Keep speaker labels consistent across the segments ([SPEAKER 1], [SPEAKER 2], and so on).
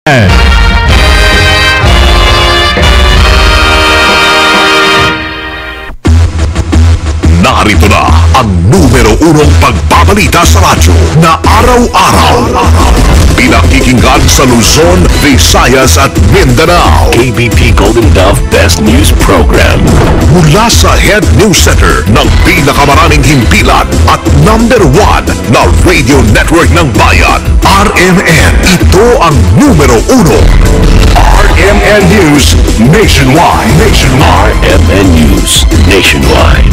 [SPEAKER 1] Narito na ang numero 1 pagbabalita sa radyo na araw-araw. Pinakikinggan sa Luzon, Visayas at Mindanao.
[SPEAKER 2] KBP Golden Dove Best News Program.
[SPEAKER 1] Mula sa Head News Center ng pinakamaraming himpilan at number 1 na radio network ng bayan, RMN. Ito ang numero 1. RMN News Nationwide.
[SPEAKER 2] RMN News Nationwide.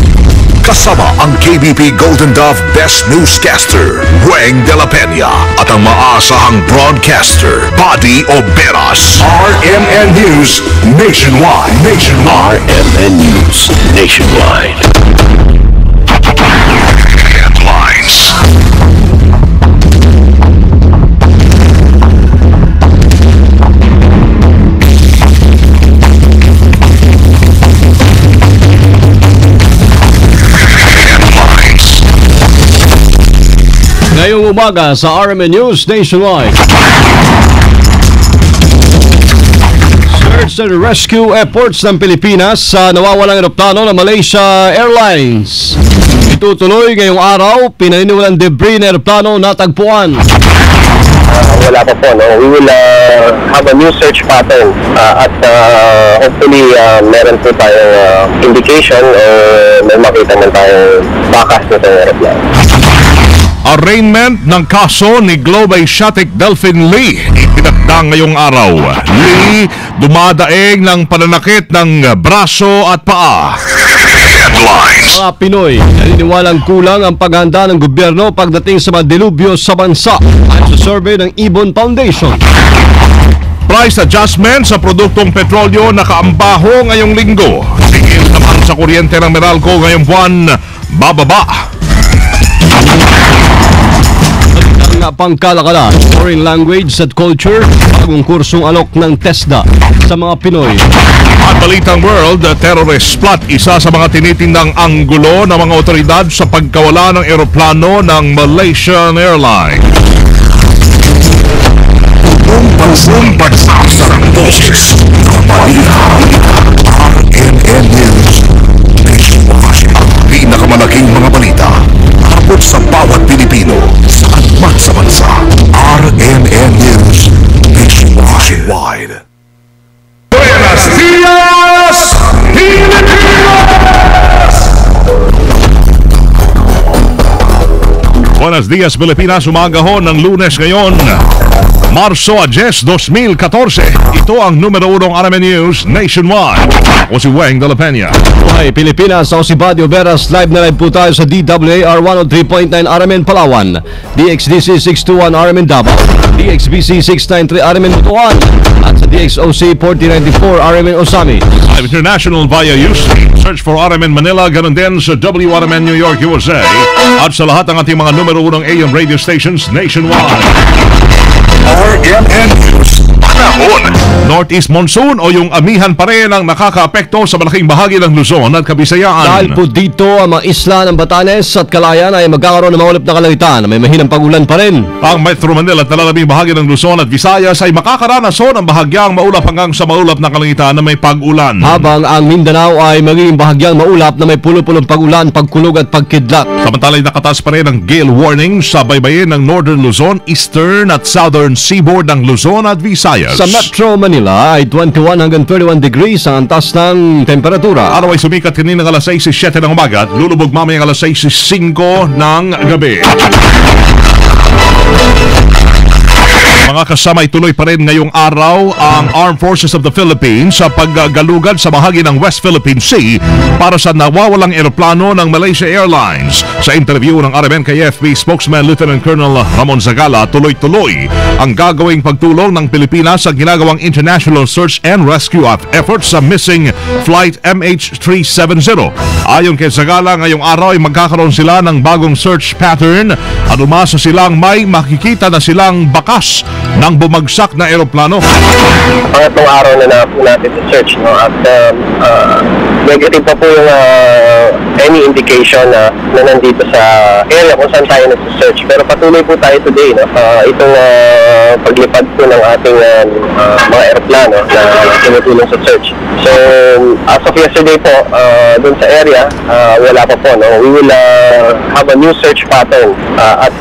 [SPEAKER 1] Kasama ang KBP Golden Dove Best Newscaster, Weng de la Peña, at ang maasahang broadcaster, Buddy Oberas. RMN News Nationwide.
[SPEAKER 2] RMN News Nationwide.
[SPEAKER 1] Headlines.
[SPEAKER 3] Ngayong umaga sa RMN News Nationwide. Search and rescue efforts ng Pilipinas sa nawawalang eroplano ng Malaysia Airlines. Itutuloy ngayong araw, pinaniniwalang debris na eroplano natagpuan.
[SPEAKER 4] Wala pa po, no? We will have a new search pattern at hopefully meron po tayong indication o may makita man tayong bakas na sa aeroplano.
[SPEAKER 1] Arraignment ng kaso ni Globe Asiatic Delphine Lee ipinagdang ngayong araw. Lee dumadaing ng pananakit ng braso at paa. Headlines.
[SPEAKER 3] Mga Pinoy, naniniwalang kulang ang paghahanda ng gobyerno pagdating sa mga delubyo sa bansa ayon sa survey ng Ibon Foundation.
[SPEAKER 1] Price adjustment sa produktong petrolyo nakaambaho ngayong linggo. Tingin naman sa kuryente ng Meralco ngayong buwan, bababa.
[SPEAKER 3] Ang pangkalakala, foreign language at culture, bagong kursong alok ng TESDA sa mga Pinoy.
[SPEAKER 1] At balitang world, terrorist plot, isa sa mga tinitindang anggulo ng mga otoridad sa pagkawala ng eroplano ng Malaysian Airlines. Buong pagsasarang boses ng balita. RMN News Nationwide. Ang pinakamalaking mga balita abot sa bawat Pilipino saan man sa bansa. RMN News Nationwide. Buenos Dias, Pilipinas! Buenos Dias, Pilipinas. Umaga ho ng Lunes ngayon, Marso 10, 2014. Ito ang numero 1 RMN News Nationwide. O si Weng de la Peña.
[SPEAKER 3] Buhay Pilipinas, ako si Buddy Oberas. Live na live po tayo sa DWAR 103.9 RMN Palawan, DXDC 621 RMN Davao, DXBC 693 RMN Butuan, at sa DXOC 4094 RMN Osami.
[SPEAKER 1] Live international via Ustream. Search for RMN Manila, ganun din sa WRMN New York, USA. At sa lahat ng ating mga numero 1 AM radio stations nationwide. RMN News. Panahon. Northeast monsoon o yung amihan pa rin ang nakakaapekto sa malaking bahagi ng Luzon at Kabisayaan.
[SPEAKER 3] Dahil po dito ang mga isla ng Batanes at Calayan ay magkakaroon ng maulap na kalangitan. May mahinang pag-ulan pa rin.
[SPEAKER 1] Ang Metro Manila at nalalabing bahagi ng Luzon at Visayas ay makakaranason ng bahagyang maulap hanggang sa maulap na kalangitan na may pag-ulan.
[SPEAKER 3] Habang ang Mindanao ay magiging bahagyang maulap na may pulo-pulong pag-ulan, pagkulog at pagkidlat.
[SPEAKER 1] Samantalay nakatas pa rin ang gale warning sa baybayin ng Northern Luzon, Eastern at Southern Seaboard ng Luzon at Visayas.
[SPEAKER 3] Sa Metro Manila ay 21 hanggang 31 degrees ang antas ng temperatura.
[SPEAKER 1] Araw ay sumikat kaninang alas 6:07 ng umaga at lulubog mamayang alas 6:05 ng gabi. Mga kasama, tuloy pa rin ngayong araw ang Armed Forces of the Philippines sa paggalugad sa bahagi ng West Philippine Sea para sa nawawalang eroplano ng Malaysia Airlines. Sa interview ng RMN kay FB spokesman Lieutenant Colonel Ramon Zagala, tuloy-tuloy ang gagawing pagtulong ng Pilipinas sa ginagawang international search and rescue efforts sa missing flight MH370. Ayon kay Zagala, ngayong araw ay magkakaroon sila ng bagong search pattern at umasa silang may makikita na silang bakas ng bumagsak na eroplano.
[SPEAKER 4] Pangatlong araw na po natin sa search, no? At negative pa po yung any indication na nandito sa area kung saan tayo nasa-search. Pero patuloy po tayo today, no? Itong paglipad po ng ating mga aeroplano na tinutulong sa search. So, as of yesterday po, dun sa area, wala pa po, no? We will have a new search pattern at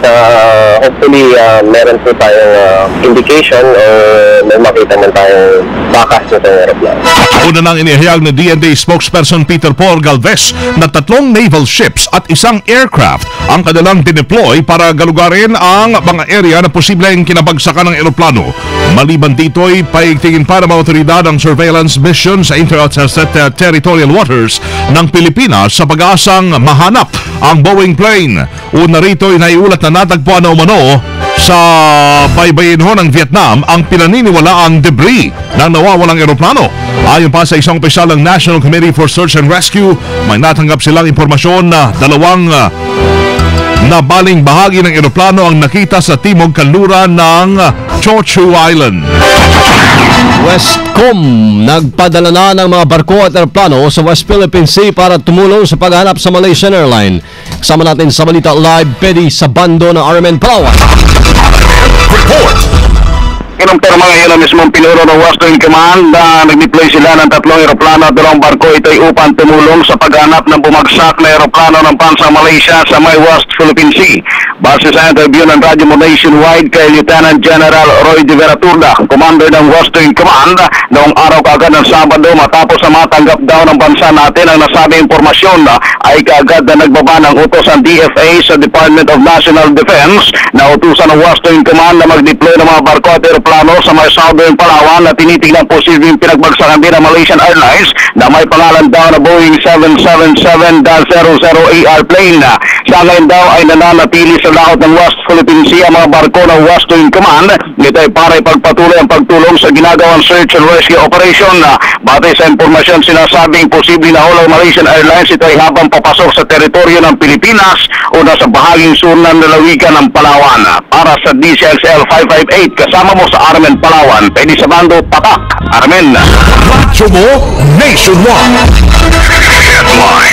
[SPEAKER 4] hopefully meron po tayong indication o may makita man tayong bakas na itong aeroplano.
[SPEAKER 1] Una nang inihayag ni DND spokesperson Peter Paul Galvez na 3 naval ships at 1 aircraft ang kanilang dineploy para galugarin ang mga area na posibleng kinabagsakan ng eroplano. Maliban dito'y paigtingin pa ng mga otoridad ang surveillance mission sa territorial waters ng Pilipinas sa pag-aasang mahanap ang Boeing plane. Una rito'y naiulat na natagpuan na umano sa baybayin ng Vietnam ang pinaniniwalaang debris ng nawawalang eroplano. Ayon pa sa isang opisyal ng National Committee for Search and Rescue, may natanggap silang impormasyon na 2 nabaling bahagi ng eroplano ang nakita sa timog kanluran ng Chochu Island.
[SPEAKER 3] Westcom nagpadala na ng mga barko at eroplano sa West Philippine Sea para tumulong sa paghahanap sa Malaysian Airline. Kasama natin sa Balita Live, Pedi Sabando ng RMN Palawan.
[SPEAKER 1] Report!
[SPEAKER 5] Kinumpirma ngayon ang mismong pinuro ng Western Command na nag-deploy sila ng 3 eroplano at 2 barko. Ito'y upang tumulong sa paghanap ng bumagsak na eroplano ng bansang Malaysia sa may West Philippine Sea. Base sa interview ng radyo mo nationwide kay Lieutenant General Roy de Veraturda, commander ng Western Command, noong araw kaagad ng Sabado matapos na matanggap daw ng bansa natin ang nasabing impormasyon ay kaagad na nagbaba ng utos ang DFA sa Department of National Defense na utusan ng Western Command na mag-deploy ng mga barko at eroplano sa may Southern Palawan na tinitignan posibleng pinagbagsakan din ng Malaysian Airlines na may pangalan daw na Boeing 777-00AR plane. Sa ngayon daw ay nananatili sa laot ng West Philippine Sea ang mga barko ng Western Command. Ito ay para ipagpatuloy ang pagtulong sa ginagawang search and rescue operation. Batay sa impormasyon sinasabing posibleng nahulog Malaysian Airlines, ito ay habang papasok sa teritoryo ng Pilipinas o nasa bahaging sur ng lalawigan ng Palawan. Para sa DCXL 558, kasama mo sa Armen Palawan, Pedi Sabando, Tatak, Armen.
[SPEAKER 1] Radyo mo nationwide.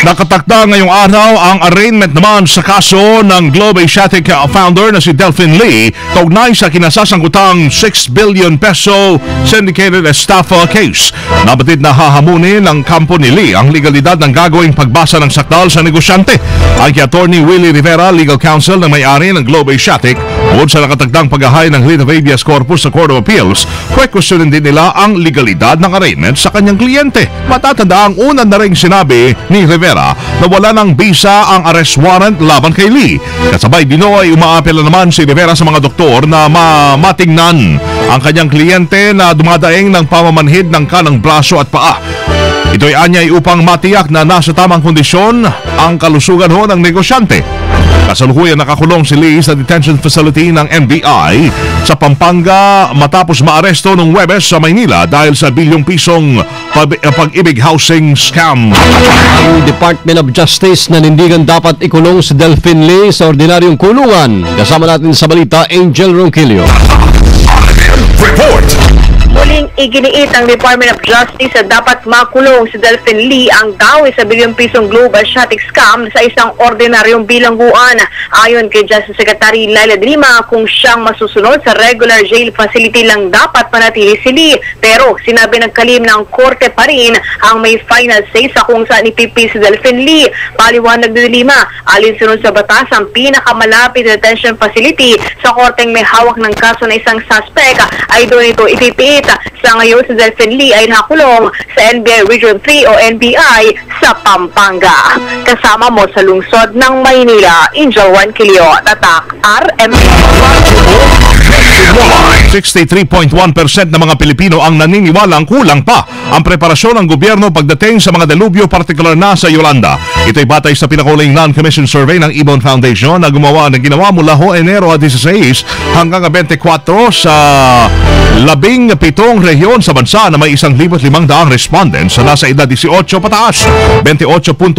[SPEAKER 1] Nakatakda ngayong araw ang arraignment naman sa kaso ng Globe Asiatic founder na si Delphine Lee kaugnay sa kinasasangkutang 6 billion peso syndicated estafa case. Nabatid na hahamunin ng kampo ni Lee ang legalidad ng gagawing pagbasa ng sakdal sa negosyante. Ay kay Attorney Willie Rivera, legal counsel ng may-ari ng Globe Asiatic, bukod sa nakatagdang paghahay ng writ of habeas corpus sa Court of Appeals, kwestiyonin din nila ang legalidad ng arraignment sa kanyang kliyente. Matatanda ang una na ring sinabi ni Rivera na wala ng visa ang arrest warrant laban kay Lee. Kasabay dino ay umaapela naman si Rivera sa mga doktor na matingnan ang kanyang kliyente na dumadaing ng pamamanhid ng kanang braso at paa. Ito'y anyay upang matiyak na nasa tamang kondisyon ang kalusugan ng negosyante. Kasalukuyan nakakulong si Lee sa detention facility ng NBI sa Pampanga matapos maaresto noong Huwebes sa Maynila dahil sa bilyong pisong pag-ibig housing scam.
[SPEAKER 3] Ang Department of Justice nanindigan dapat ikulong si Delphine Lee sa ordinaryong kulungan. Kasama natin sa balita, Angel Ronquillo.
[SPEAKER 1] Report!
[SPEAKER 6] Muling iginiit ang Department of Justice na dapat makulong si Delphine Lee ang dawi sa bilyong pisong Globe Asiatic scam sa isang ordinaryong bilangguan. Ayon kay Justice Secretary Laila de Lima, kung siyang masusunod sa regular jail facility lang dapat manatili si Lee. Pero sinabi ng kalim ng korte pa rin ang may final say sa kung saan ipipi si Delphine Lee. Paliwanag de Lima, alinsunod sa batas ang pinakamalapit na detention facility sa korteng may hawak ng kaso na isang suspect ay doon ito ipipiit. Sa ngayon, si Delphine Lee ay nakulong sa NBI Region 3 o NBI sa Pampanga. Kasama mo sa lungsod ng Maynila, Angel Ronquillo, Tatak, RMN.
[SPEAKER 1] 63.1% ng mga Pilipino ang naniniwalang kulang pa ang preparasyon ng gobyerno pagdating sa mga delubyo, partikular na sa Yolanda. Ito'y batay sa pinakahuling non-commission survey ng Ibon Foundation na ginawa mula Enero 16 hanggang 24 sa 17 rehiyon sa bansa na may 1,500 respondents na nasa edad 18 pataas. 28.4%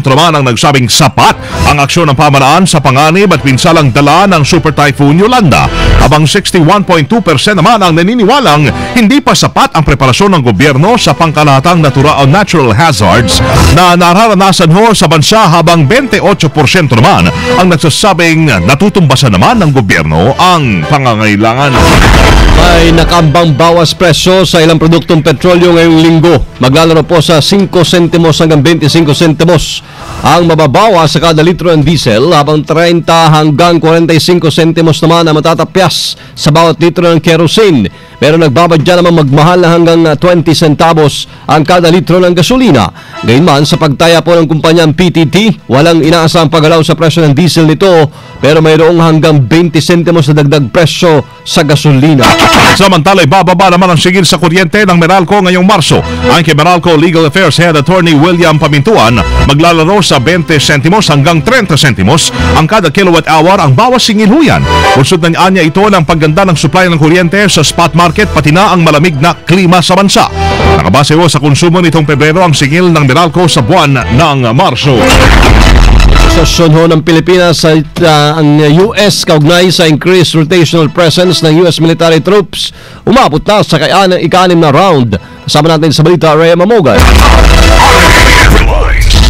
[SPEAKER 1] naman ang nagsabing sapat ang aksyon ng pamahalaan sa panganib at pinsalang dala ng Super Typhoon Yolanda. habang 61.2% naman ang naniniwalang hindi pa sapat ang preparasyon ng gobyerno sa pangkalahatang natural hazards na nararanasan ho sa bansa, habang 28% naman ang nagsasabing natutumbasan naman ng gobyerno ang pangangailangan.
[SPEAKER 3] May nakambang bawas presyo sa ilang produktong petrolyo ngayong linggo. Maglalaro po sa 5 sentimos hanggang 25 sentimos ang mababawas sa kada litro ng diesel, habang 30 hanggang 45 sentimos naman ang matatapyas sa bawat litro ng kerosene. Pero nagbabadya naman magmahal na hanggang 20 centavos ang kada litro ng gasolina. Gayunman, sa pagtaya po ng kumpanyang PTT, walang inaasahang paggalaw sa presyo ng diesel nito, pero mayroong hanggang 20 sentimos na dagdag presyo sa gasolina.
[SPEAKER 1] Samantala, bababa naman ang sigil sa kuryente ng Meralco ngayong Marso. Ang kay Meralco Legal Affairs Head Attorney William Pamintuan, maglalaro sa 20 sentimos hanggang 30 sentimos ang kada kilowatt hour ang bawas singil huyan. Bunsod ng anya ito ng pagganda ng supply ng kuryente sa spot market, pati na ang malamig na klima sa bansa. Nakabase ho sa konsumo nitong Pebrero ang singil ng Meralco sa buwan ng Marso.
[SPEAKER 3] Sosyon ho ng Pilipinas sa ang US kaugnay sa increased rotational presence ng US military troops. Umabot na sa ika-6 na round. Kasama natin sa balita, Rhea Mamogay.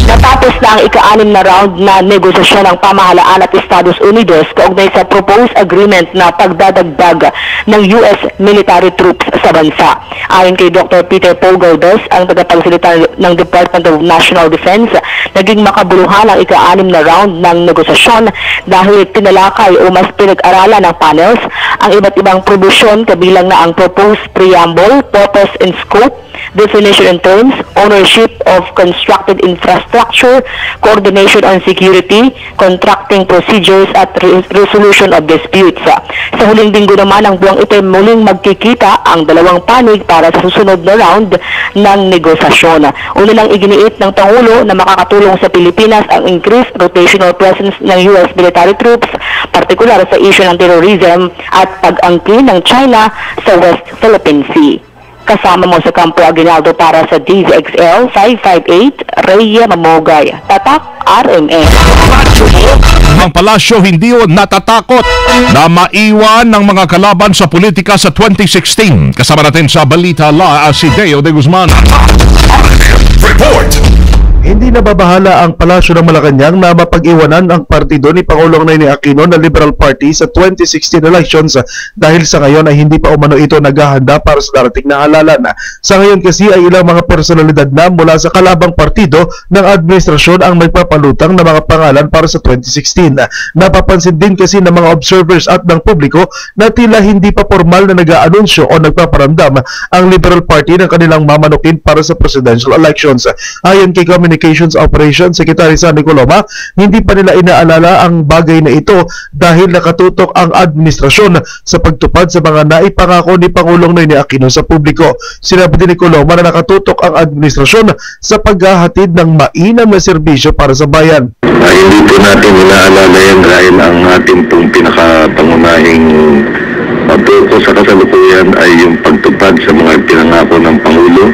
[SPEAKER 7] Natapos na ang ika-6 na round na negosasyon ng pamahalaan at Estados Unidos kaugnay sa proposed agreement na pagdadagdag ng US military troops sa bansa. Ayon kay Dr. Peter Pogoldos, ang tagapagsalita ng Department of National Defense, naging makabuluhan ang ika-6 na round ng negosasyon dahil tinalakay o mas pinag-aralan ng panels ang iba't ibang probusyon, kabilang na ang proposed preamble, purpose and scope, definition and terms, ownership of constructed infrastructure, coordination on security, contracting procedures at resolution of disputes. Sa huling linggo naman ng buwang ito, muling magkikita ang dalawang panig para sa susunod na round ng negosasyon. Una lang iginiit ng Pangulo na makakatulong sa Pilipinas ang increased rotational presence ng US military troops, partikular sa issue ng terrorism at pag-angkin ng China sa West Philippine Sea. Kasama mo sa Campo Aguinaldo para sa DZXL 558, Rhea Mamogay, Tatak RMN.
[SPEAKER 1] Ang palasyo hindi natatakot na maiwan ng mga kalaban sa politika sa 2016. Kasama natin sa Balita si Deo de Guzman.
[SPEAKER 2] Report!
[SPEAKER 8] Hindi nababahala ang palasyo ng Malacanang na mapag-iwanan ang partido ni Pangulong Noynoy Aquino na Liberal Party sa 2016 elections dahil sa ngayon ay hindi pa umano ito naghahanda para sa darating na halalan. Sa ngayon kasi ay ilang mga personalidad na mula sa kalabang partido ng administrasyon ang magpapalutang na mga pangalan para sa 2016. Napapansin din kasi ng mga observers at ng publiko na tila hindi pa formal na nag-aanunsyo o nagpaparamdam ang Liberal Party ng kanilang mamanukin para sa presidential elections. Ayon kay Communications Operations Secretary Sunny Coloma, hindi pa nila inaalala ang bagay na ito dahil nakatutok ang administrasyon sa pagtupad sa mga naipangako ni Pangulong Noynoy Aquino sa publiko. Sinabi din ni Coloma na nakatutok ang administrasyon sa paghahatid ng mainam na serbisyo para sa bayan.
[SPEAKER 5] Hindi po natin inaalala yan dahil ang ating pong pinakapangunahing focus sa kasalukuyan ay yung pagtupad sa mga pinangako ng Pangulo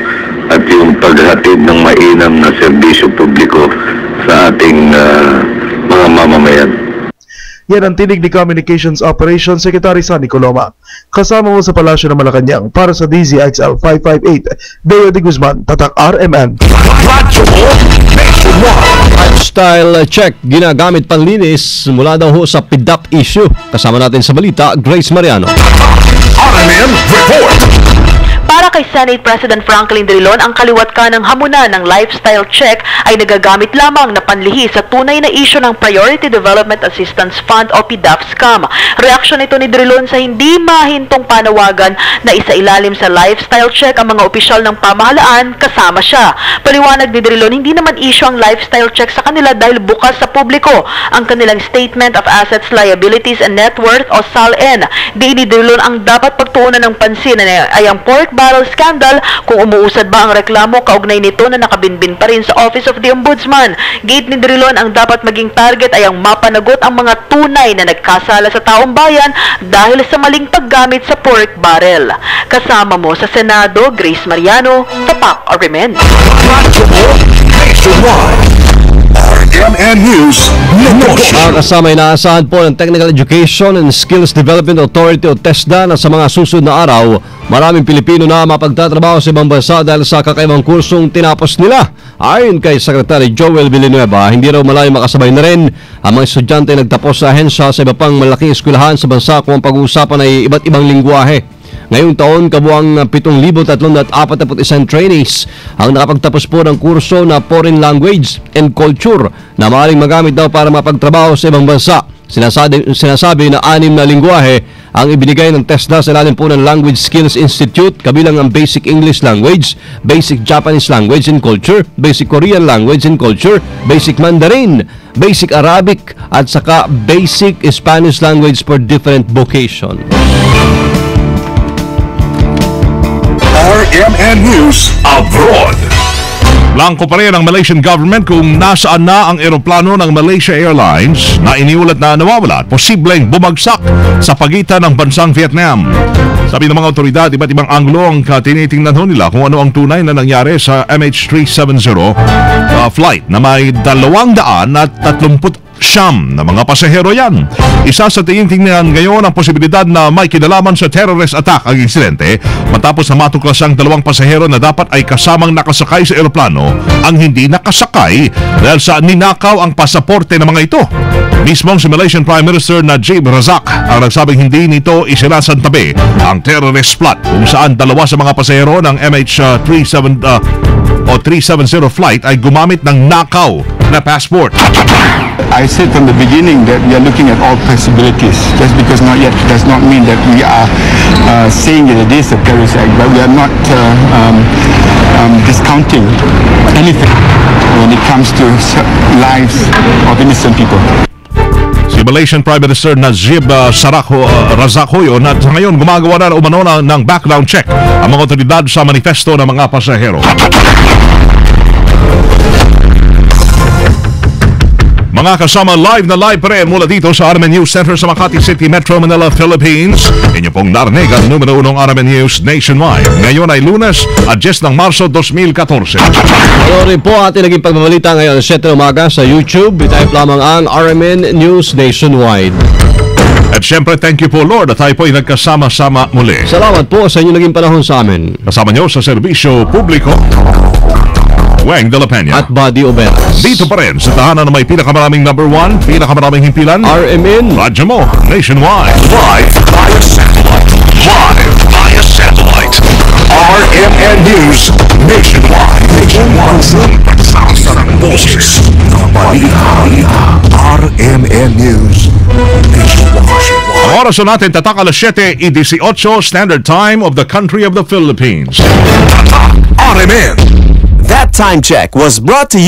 [SPEAKER 5] at yung paghatid ng mainam na serbisyo publiko sa ating mga mamamayan.
[SPEAKER 8] Yan ang tinig ni Communications Operations Secretary Sunny Coloma. Kasama mo sa Palasyo ng Malacanang para sa DZXL 558, Deo de Guzman, Tatak RMN.
[SPEAKER 3] Lifestyle check, ginagamit panlinis mula daw ho sa PIDAP issue. Kasama natin sa balita, Grace Mariano.
[SPEAKER 2] RMN Report!
[SPEAKER 6] Para kay Senate President Franklin Drilon, ang kaliwat ka ng hamunan ng lifestyle check ay nagagamit lamang na panlihi sa tunay na isyu ng Priority Development Assistance Fund o PDAP scam. Reaksyon ito ni Drilon sa hindi mahintong panawagan na isailalim sa lifestyle check ang mga opisyal ng pamahalaan, kasama siya. Paliwanag ni Drilon, hindi naman isyu ang lifestyle check sa kanila dahil bukas sa publiko ang kanilang Statement of Assets, Liabilities and Net Worth o SALN. Di ni Drilon ang dapat pagtuunan ng pansin ay ang pork barrel scandal, kung umuusad ba ang reklamo kaugnay nito na nakabinbin pa rin sa Office of the Ombudsman. Gate ni Drilon, ang dapat maging target ay ang mapanagot ang mga tunay na nagkasala sa taong bayan dahil sa maling paggamit sa pork barrel. Kasama mo sa Senado, Grace Mariano, Tapak RMN.
[SPEAKER 2] RMN News Negosyo.
[SPEAKER 3] Kasama inaasahan po ng Technical Education and Skills Development Authority o TESDA na sa mga susunod na araw, maraming Pilipino na mapagtatrabaho sa ibang bansa dahil sa kakaibang kursong tinapos nila. Ayon kay Secretary Joel Villanueva, hindi raw malayo makasabay na rin ang mga estudyante nagtapos sa ahensya sa iba pang malaking eskwelahan sa bansa kung ang pag-uusapan ay iba't ibang lingwahe. Ngayong taon, kabuang 7,341 trainees ang nakapagtapos po ng kurso na Foreign Language and Culture na maaaring magamit daw para mapagtrabaho sa ibang bansa. Sinasabi na 6 na lingwahe ang ibinigay ng TESDA sa ilalim po ng Language Skills Institute, kabilang ang Basic English Language, Basic Japanese Language and Culture, Basic Korean Language and Culture, Basic Mandarin, Basic Arabic at saka Basic Spanish Language for different vocation.
[SPEAKER 2] RMN News Abroad.
[SPEAKER 1] Blanco pa rin ang Malaysian government kung nasaan na ang eroplano ng Malaysia Airlines na iniulat na nawawala at posibleng bumagsak sa pagitan ng bansang Vietnam. Sabi ng mga otoridad, iba't ibang anglo ang tinitingnan nila kung ano ang tunay na nangyari sa MH370 flight na may 239 na mga pasahero yan. Isa sa tingin-tingnan ngayon ang posibilidad na may kinalaman sa terrorist attack ang insidente matapos na matuklasang 2 pasahero na dapat ay kasamang nakasakay sa eroplano ang hindi nakasakay dahil sa ninakaw ang pasaporte ng mga ito. Mismong si Malaysian Prime Minister Najib Razak ang nagsabing hindi nito isinasantabi ang terrorist plot kung saan 2 sa mga pasahero ng MH370 flight ay gumamit ng nakaw na passport.
[SPEAKER 9] I said from the beginning that we are looking at all possibilities. Just because not yet does not mean that we are saying that it is a terrorist act, but we are not discounting anything when it comes to lives of innocent people.
[SPEAKER 1] Si Malaysian Prime Minister Najib Razak yun at ngayon gumagawa na umano ng background check ang mga otoridad sa manifesto ng mga pasahero. Mga kasama, live na live pa rin mula dito sa RMN News Center sa Makati City, Metro Manila, Philippines. Inyo pong narinig ang numero 1 RMN News nationwide. Ngayon ay Lunes at 10 ng Marso 2014.
[SPEAKER 3] Rin po ating naging pagbabalita ngayon 7 umaga sa YouTube. Itype lamang ang RMN News Nationwide.
[SPEAKER 1] At syempre, thank you po Lord at tayo po ay nagkasama-sama muli.
[SPEAKER 3] Salamat po sa inyong naging panahon sa amin.
[SPEAKER 1] Kasama nyo sa serbisyo publiko, Weng de la Peña
[SPEAKER 3] at Buddy Oberas.
[SPEAKER 1] Dito pa rin sa tahanan na may pinakamaraming number 1, pinakamaraming himpilan,
[SPEAKER 3] RMN
[SPEAKER 1] Radyo mo, nationwide.
[SPEAKER 2] Live via satellite. Live via satellite. RMN News Nationwide. Sounds ng boses ng balita. RMN News Nationwide.
[SPEAKER 1] Ang oras natin tatak alas 7:18 Standard Time of the country of the Philippines.
[SPEAKER 2] RMN.
[SPEAKER 10] That time check was brought to you